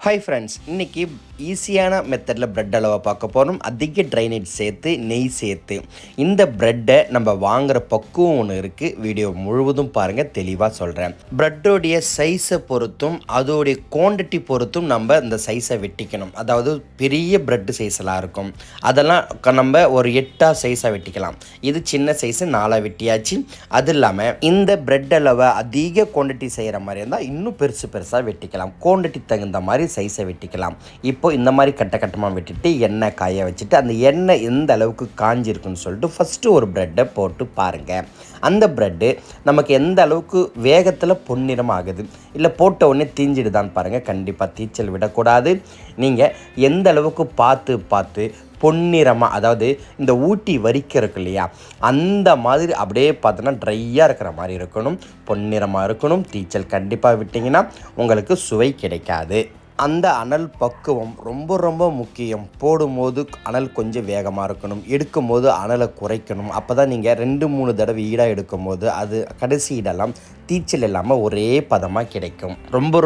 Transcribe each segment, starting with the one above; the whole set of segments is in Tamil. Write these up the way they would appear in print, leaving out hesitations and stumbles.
ஹாய் ஃப்ரெண்ட்ஸ், இன்றைக்கி ஈஸியான மெத்தடில் ப்ரெட் அல்வா பார்க்க போகிறோம். அதிக ட்ரைனேஜ் சேர்த்து நெய் சேர்த்து இந்த ப்ரெட்டை நம்ம வாங்குகிற பக்குவம் ஒன்று இருக்குது. வீடியோ முழுவதும் பாருங்கள், தெளிவாக சொல்கிறேன். ப்ரெட்டோடைய சைஸை பொறுத்தும் அதோடைய குவான்டிட்டி பொறுத்தும் நம்ம இந்த சைஸை வெட்டிக்கணும். அதாவது பெரிய ப்ரெட்டு சைஸெல்லாம் இருக்கும், அதெல்லாம் நம்ம ஒரு 8 சைஸாக வெட்டிக்கலாம். இது சின்ன சைஸு 4 வெட்டியாச்சு. அது இல்லாமல் இந்த ப்ரெட் அல்வா அதிக குவான்டிட்டி செய்கிற மாதிரி இருந்தால் இன்னும் பெருசாக வெட்டிக்கலாம். குவான்டிட்டி தகுந்த மாதிரி சைஸை வெட்டிக்கலாம். இப்போ இந்த மாதிரி கட்டமாக வெட்டிட்டு எண்ணெய் காய வச்சுட்டு அந்த எண்ணெய் எந்த அளவுக்கு காஞ்சிருக்குன்னு சொல்லிட்டு ஃபஸ்ட்டு ஒரு ப்ரெட்டை போட்டு பாருங்கள். அந்த ப்ரெட்டு நமக்கு எந்த அளவுக்கு வேகத்தில் பொன்னிறம் ஆகுது, இல்லை போட்ட உடனே தீஞ்சிடுதான்னு பாருங்கள். கண்டிப்பாக தீச்சல் விடக்கூடாது. நீங்கள் எந்த அளவுக்கு பார்த்து பொன்னிறமாக, அதாவது இந்த ஊட்டி வரிக்கிறதுக்கு இல்லையா, அந்த மாதிரி அப்படியே பார்த்தோன்னா ட்ரையாக இருக்கிற மாதிரி இருக்கணும், பொன்னிறமாக இருக்கணும். தீச்சல் கண்டிப்பாக விட்டிங்கன்னா உங்களுக்கு சுவை கிடைக்காது. அந்த அனல் பக்குவம் ரொம்ப முக்கியம். போடும்போது அனல் கொஞ்சம் வேகமாக இருக்கணும், எடுக்கும் போது அனலை குறைக்கணும். அப்போ தான் நீங்கள் 2-3 தடவை ஈடாக எடுக்கும் போது அது கடைசி ஈடெல்லாம் தீச்சல் இல்லாமல் ஒரே பதமாக கிடைக்கும்.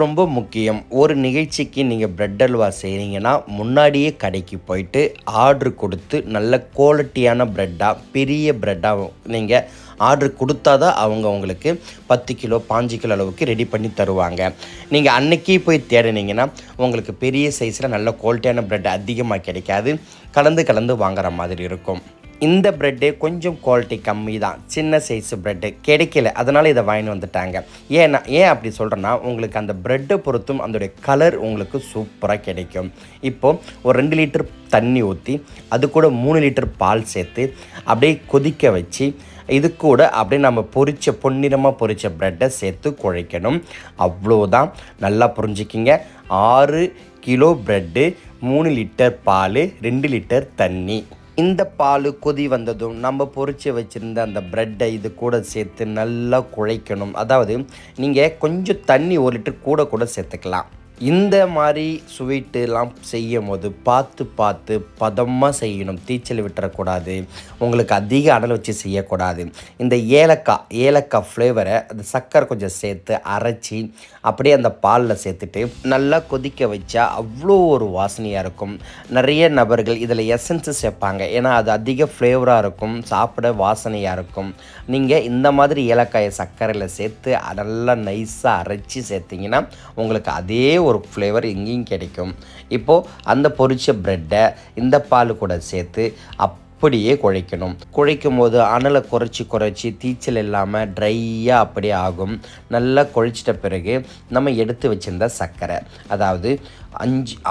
ரொம்ப முக்கியம். ஒரு நிகழ்ச்சிக்கு நீங்கள் ப்ரெட் அல்வா செய்கிறீங்கன்னா முன்னாடியே கடைக்கு போயிட்டு ஆர்டர் கொடுத்து நல்ல குவாலிட்டியான ப்ரெட்டாக, பெரிய ப்ரெட்டாக நீங்கள் ஆர்டர் கொடுத்தா தான் அவங்க உங்களுக்கு 10 கிலோ 5 கிலோ அளவுக்கு ரெடி பண்ணி தருவாங்க. நீங்கள் அன்றைக்கி போய் தேடினீங்கன்னா உங்களுக்கு பெரிய சைஸில் நல்ல குவாலிட்டியான ப்ரெட் அதிகமாக கிடைக்காது, கலந்து வாங்குற மாதிரி இருக்கும். இந்த ப்ரெட்டு கொஞ்சம் குவாலிட்டி கம்மி தான், சின்ன சைஸு ப்ரெட்டு கிடைக்கல, அதனால் இதை வாங்கிட்டு வந்துட்டாங்க. ஏன் அப்படி சொல்கிறேன்னா, உங்களுக்கு அந்த ப்ரெட்டை பொறுத்தும் அதோடைய கலர் உங்களுக்கு சூப்பராக கிடைக்கும். இப்போது ஒரு 2 லிட்டர் தண்ணி ஊற்றி அது கூட 3 லிட்டர் பால் சேர்த்து அப்படியே கொதிக்க வச்சு இது கூட அப்படியே நம்ம பொன்னிறமாக பொரித்த ப்ரெட்டை சேர்த்து குழைக்கணும். அவ்வளோதான். நல்லா புரிஞ்சுக்கிங்க. 6 கிலோ ப்ரெட்டு, 3 லிட்டர் பால், 2 லிட்டர் தண்ணி. இந்த பால் கொதி வந்ததும் நம்ம பொரித்து வச்சுருந்த அந்த ப்ரெட்டை இது கூட சேர்த்து நல்லா குழைக்கணும். அதாவது நீங்கள் கொஞ்சம் தண்ணி 1 லிட்டர் கூட சேர்த்துக்கலாம். இந்த மாதிரி ஸ்வீட்டுலாம் செய்யும் போது பார்த்து பதமாக செய்யணும், தீச்சல் விட்டுறக்கூடாது, உங்களுக்கு அதிக அனல் வச்சு செய்யக்கூடாது. இந்த ஏலக்காய் ஃப்ளேவரை அந்த சர்க்கரை கொஞ்சம் சேர்த்து அரைச்சி அப்படியே அந்த பாலில் சேர்த்துட்டு நல்லா கொதிக்க வச்சா அவ்வளோ ஒரு வாசனையாக இருக்கும். நிறைய நபர்கள் இதில் எசன்ஸு சேர்ப்பாங்க, ஏன்னா அது அதிக ஃப்ளேவராக இருக்கும், சாப்பிட வாசனையாக இருக்கும். நீங்கள் இந்த மாதிரி ஏலக்காயை சர்க்கரையில் சேர்த்து நல்லா நைஸாக அரைச்சி சேர்த்திங்கன்னா உங்களுக்கு அதே ஒரு ஃப்ளேவர் எங்கேயும் கிடைக்கும். இப்போது அந்த பொரிச்ச ப்ரெட்டை இந்த பால் கூட சேர்த்து அப்படியே குழைக்கும் போது அனலை குறைச்சி தீச்சல் இல்லாமல் ட்ரையாக அப்படியே ஆகும். நல்லா குழைச்சிட்ட பிறகு நம்ம எடுத்து வச்சுருந்த சர்க்கரை, அதாவது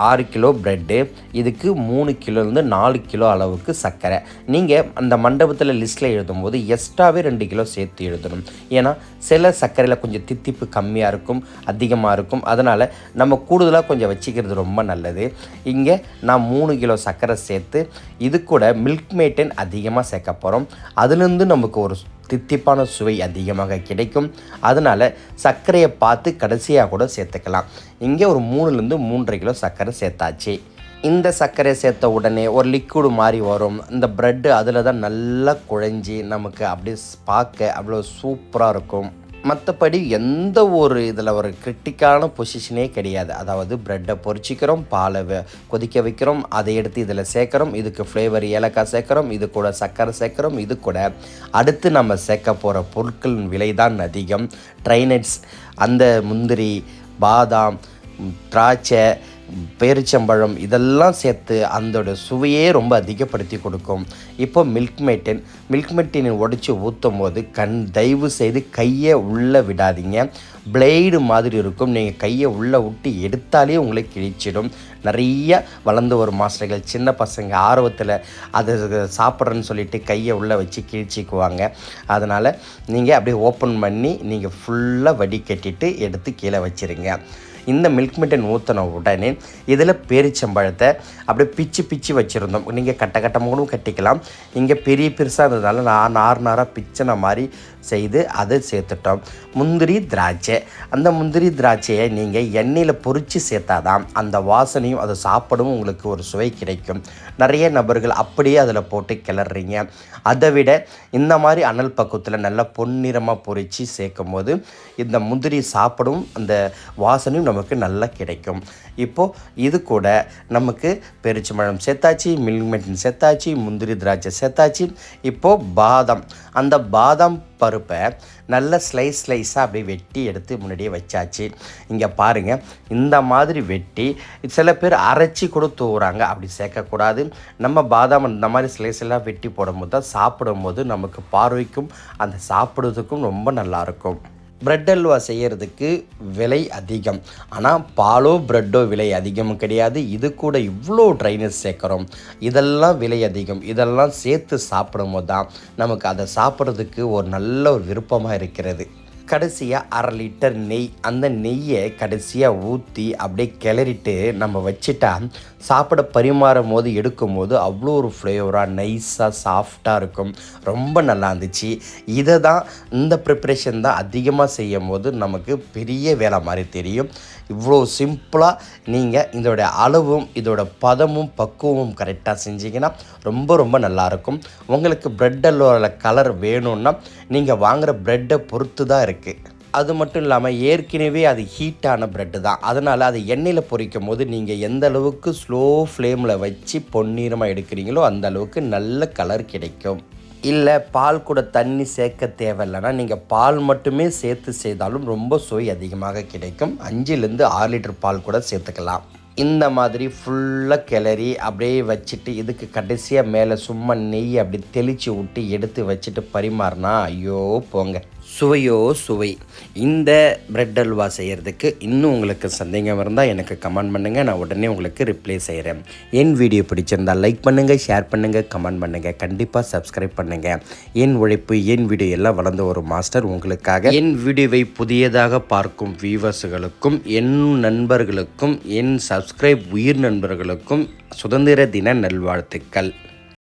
6 கிலோ ப்ரெட்டு, இதுக்கு 3 கிலோலேருந்து 4 கிலோ அளவுக்கு சர்க்கரை. நீங்கள் அந்த மண்டபத்தில் லிஸ்ட்டில் எழுதும்போது எக்ஸ்ட்ராவே 2 கிலோ சேர்த்து எழுதணும். ஏன்னா சில சர்க்கரையில் கொஞ்சம் தித்திப்பு கம்மியாக இருக்கும், அதிகமாக இருக்கும். அதனால் நம்ம கூடுதலாக கொஞ்சம் வச்சுக்கிறது ரொம்ப நல்லது. இங்கே நான் 3 கிலோ சர்க்கரை சேர்த்து இது கூட மில்க் மேட்டன் அதிகமாக சேர்க்க போகிறோம். அதுலேருந்து நமக்கு ஒரு தித்திப்பான சுவை அதிகமாக கிடைக்கும். அதனால் சர்க்கரையை பார்த்து கடைசியாக கூட சேர்த்துக்கலாம். இங்கே ஒரு 3லேருந்து 3.5 கிலோ சர்க்கரை சேர்த்தாச்சு. இந்த சர்க்கரை சேர்த்த உடனே ஒரு லிக்விடு மாதிரி வரும். இந்த ப்ரெட்டு அதில் தான் நல்லா குழஞ்சி நமக்கு அப்படியே பார்க்க அவ்வளோ சூப்பராக இருக்கும். மற்றபடி எந்த ஒரு இதில் ஒரு கிரிட்டிக்கான பொசிஷனே கிடையாது. அதாவது ப்ரெட்டை பொரிச்சிக்கிறோம், பாலை கொதிக்க வைக்கிறோம், அதை எடுத்து இதில் சேர்க்குறோம், இதுக்கு ஃப்ளேவர் ஏலக்காய் சேர்க்குறோம், இது கூட சர்க்கரை சேர்க்குறோம். இது கூட அடுத்து நம்ம சேர்க்க போகிற பொருட்களின் விலை தான் அதிகம். ட்ரைனட்ஸ், அந்த முந்திரி, பாதாம், திராட்சை, பேரிச்சம்பழம் இதெல்லாம் சேர்த்து அதோட சுவையே ரொம்ப அதிகப்படுத்தி கொடுக்கும். இப்போ மில்க் மெட்டினை உடைச்சி ஊற்றும் போது தயவு செய்து கையை உள்ளே விடாதீங்க. பிளேடு மாதிரி இருக்கும், நீங்கள் கையை உள்ளே விட்டு எடுத்தாலே உங்களுக்கு கிழிச்சிடும். நிறைய வளர்ந்து வரும் மாஸ்டர்கள், சின்ன பசங்க ஆர்வத்தில் அதை சாப்பிட்றேன்னு சொல்லிட்டு கையை உள்ளே வச்சு கிழிச்சிக்குவாங்க. அதனால் நீங்கள் அப்படியே ஓப்பன் பண்ணி நீங்கள் ஃபுல்லாக வடிகட்டிட்டு எடுத்து கீழே வச்சுருங்க. இந்த மில்க் மெட்டன் ஊற்றின உடனே இதில் பேரிச்சம்பழத்தை அப்படியே பிச்சு வச்சுருந்தோம். நீங்கள் கட்டமாக கூட கட்டிக்கலாம். இங்கே பெருசாக இருந்ததுனால நான் நாராக பிச்சின மாதிரி செய்து அதை சேர்த்துட்டோம். முந்திரி திராட்சை, அந்த முந்திரி திராட்சையை நீங்கள் எண்ணெயில் பொரித்து சேர்த்தாதான் அந்த வாசனையும் அதை சாப்பிடவும் உங்களுக்கு ஒரு சுவை கிடைக்கும். நிறைய நபர்கள் அப்படியே அதில் போட்டு கிளறீங்க. அதை விட இந்த மாதிரி அனல் பக்குவத்தில் நல்லா பொன்னிறமாக பொரித்து சேர்க்கும் போது இந்த முந்திரி சாப்பிடும் அந்த வாசனையும் நமக்கு நல்லா கிடைக்கும். இப்போது இது கூட நமக்கு பெருச்சம்பழம் சேர்த்தாச்சு, மில்க் மெட்டின் சேர்த்தாச்சு, முந்திரி திராட்சை சேர்த்தாச்சு. இப்போது பாதாம், அந்த பாதாம் பருப்பை நல்ல ஸ்லைஸாக அப்படியே வெட்டி எடுத்து முன்னாடியே வச்சாச்சு. இங்கே பாருங்கள், இந்த மாதிரி வெட்டி சில பேர் அரைச்சி கூட தூவுறாங்க. அப்படி சேர்க்கக்கூடாது. நம்ம பாதாம் இந்த மாதிரி ஸ்லைஸெல்லாம் வெட்டி போடும்போது தான் சாப்பிடும்போது நமக்கு பார்வைக்கும் அந்த சாப்பிடுறதுக்கும் ரொம்ப நல்லாயிருக்கும். பிரெட் அல்வா செய்கிறதுக்கு விலை அதிகம், ஆனால் பாலோ ப்ரெட்டோ விலை அதிகமும் கிடையாது. இது கூட இவ்வளோ ட்ரைனஸ் சேர்க்குறோம், இதெல்லாம் விலை அதிகம். இதெல்லாம் சேர்த்து சாப்பிடும்போது தான் நமக்கு அதை சாப்பிட்றதுக்கு ஒரு நல்ல ஒரு விருப்பமாக இருக்கிறது. கடைசியாக 1/2 லிட்டர் நெய், அந்த நெய்யை கடைசியாக ஊற்றி அப்படியே கிளறிட்டு நம்ம வச்சுட்டா சாப்பிட பரிமாறும் போது எடுக்கும் போது அவ்வளோ ஒரு ஃப்ளேவராக நைஸாக சாஃப்டாக இருக்கும். ரொம்ப நல்லா இருந்துச்சு. இதை தான் இந்த ப்ரிப்ரேஷன் தான் அதிகமாக செய்யும் போது நமக்கு பெரிய வேலை மாதிரி தெரியும். இவ்வளோ சிம்பிளாக நீங்கள் இதோட அளவும் இதோட பதமும் பக்குவமும் கரெக்டாக செஞ்சிங்கன்னா ரொம்ப நல்லாயிருக்கும். உங்களுக்கு பிரெட் அல்வாவில் கலர் வேணும்னா நீங்கள் வாங்குகிற ப்ரெட்டை பொறுத்து தான் இருக்குது. அது மட்டும் இல்லாமல் ஏற்கனவே அது ஹீட்டான ப்ரெட்டு தான். அதனால் அது எண்ணெயில் பொரிக்கும் போது நீங்கள் எந்த அளவுக்கு ஸ்லோ ஃப்ளேமில் வச்சு பொன்னிறமாக எடுக்கிறீங்களோ அந்த அளவுக்கு நல்ல கலர் கிடைக்கும். இல்லை பால் கூட தண்ணி சேர்க்க தேவையில்லைன்னா நீங்கள் பால் மட்டுமே சேர்த்து செய்தாலும் ரொம்ப சுவை அதிகமாக கிடைக்கும். 5லேருந்து 6 லிட்டர் பால் கூட சேர்த்துக்கலாம். இந்த மாதிரி ஃபுல்லாக கிளறி அப்படியே வச்சுட்டு இதுக்கு கடைசியாக மேலே சும்மா நெய் அப்படி தெளித்து விட்டு எடுத்து வச்சுட்டு பரிமாறினா ஐயோ போங்க, சுவையோ சுவை. இந்த பிரெட் அல்வா செய்கிறதுக்கு இன்னும் உங்களுக்கு சந்தேகம் இருந்தால் எனக்கு கமெண்ட் பண்ணுங்கள், நான் உடனே உங்களுக்கு ரிப்ளை செய்கிறேன். என் வீடியோ பிடிச்சிருந்தால் லைக் பண்ணுங்கள், ஷேர் பண்ணுங்கள், கமெண்ட் பண்ணுங்கள், கண்டிப்பாக சப்ஸ்கிரைப் பண்ணுங்கள். என் உழைப்பு என் வீடியோ எல்லாம் வளர்ந்த ஒரு மாஸ்டர் உங்களுக்காக. என் வீடியோவை புதியதாக பார்க்கும் வியூவர்ஸுகளுக்கும் என் நண்பர்களுக்கும் என் சப்ஸ்கிரைப் உயிர் நண்பர்களுக்கும் சுதந்திர தின நல்வாழ்த்துக்கள்.